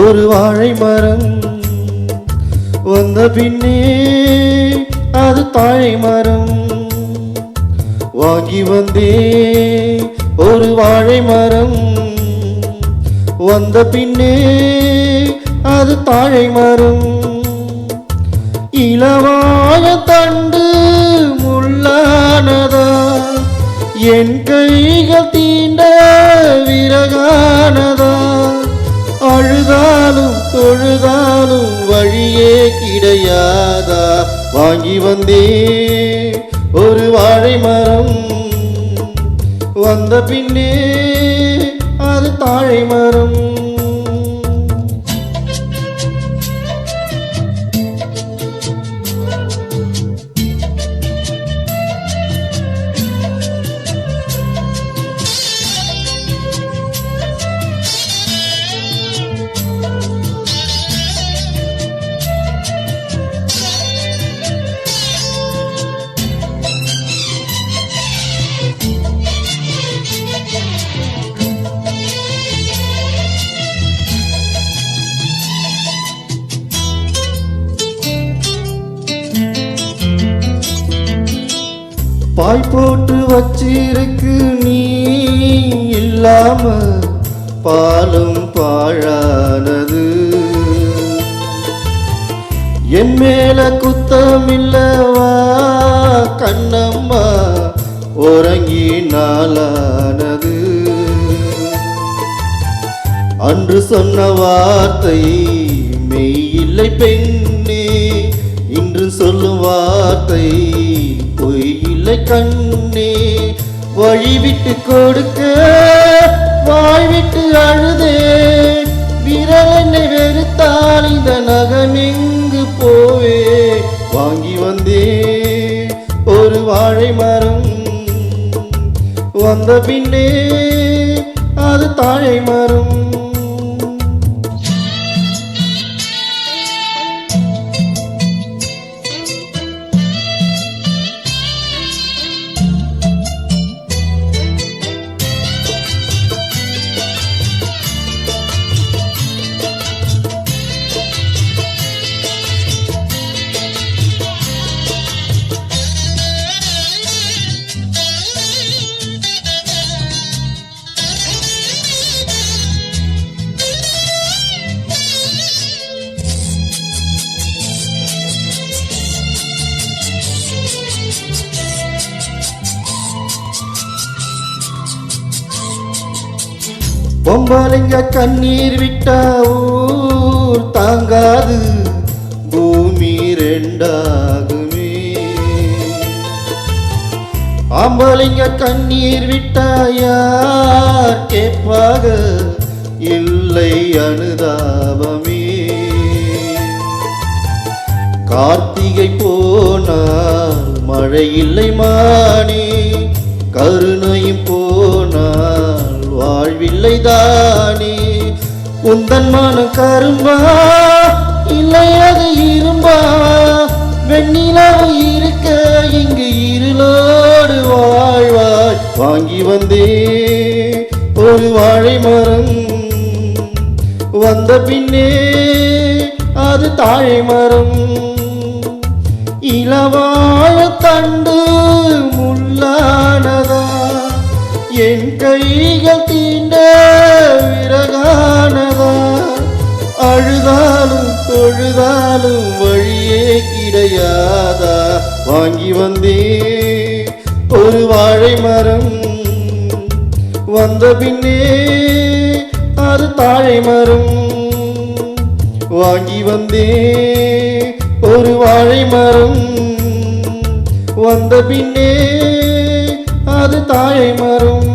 ஒரு வாழை மரம் வந்த பின்னே அது தாழை மரம். வாங்கி வந்தே ஒரு வாழை மரம் வந்த பின்னே அது தாழை மரம். இளவாய தண்டு முள்ளானதா, என் கைகள் தீண்ட விறகானதா. அழுதாலும் தொழுதாலும் வழியே கிடையாதா. வாங்கி வந்தே ஒரு வாழை மரம் வந்த பின்னே அது தாழை மரம். பாய் போட்டு வச்சிருக்கு நீ இல்லாம பாலும் பாழானது. என் மேல குத்தமில்லவா கண்ணம்மா, உறங்கி நாளானது. அன்று சொன்ன வார்த்தை மெய் இல்லை பெண்ணே, இன்று சொல்லும் வார்த்தை பொய் இல்லை கண்ணே. வழி விட்டு கொடுக்க வாய் விட்டு அழுதே, விரல் என்னை வெறுத்தால் இந்த நகம் எங்கு போவே. வாங்கி வந்தே ஒரு வாழை மரம் வந்த பின்னே அது தாழை மரம். பொம்பளைங்க கண்ணீர் விட்டா ஊர் தாங்காது, பூமி ரெண்டாகுமே. ஆம்பளைங்க கண்ணீர் விட்டா யார் கேட்பாக, இல்லை அனுதாபமே. கார்த்திகை போனால் மழை இல்லை மானே, கருணையும் போனால் வாழ்வில்லை தானே. உந்தன் மனம் கரும்பா இல்லை அது இரும்பா, வெண்ணிலவு இருக்க இங்கு இருளோடு வாழ்வாய். வாங்கி வந்தே ஒரு வாழை மரம் வந்த பின்னே அது தாழை மரம். இளவாழ தண்டு முள்ளானதா, என் கைகள் தீண்ட விறகானதா. அழுதாலும் தொழுதாலும் வழியே கிடையாதா. வாங்கி வந்தே ஒரு வாழை மரம் வந்த பின்னே அது தாழை மரம். வாங்கி வந்தே ஒரு வாழை மரம் வந்த பின்னே அது தாழை மரம்.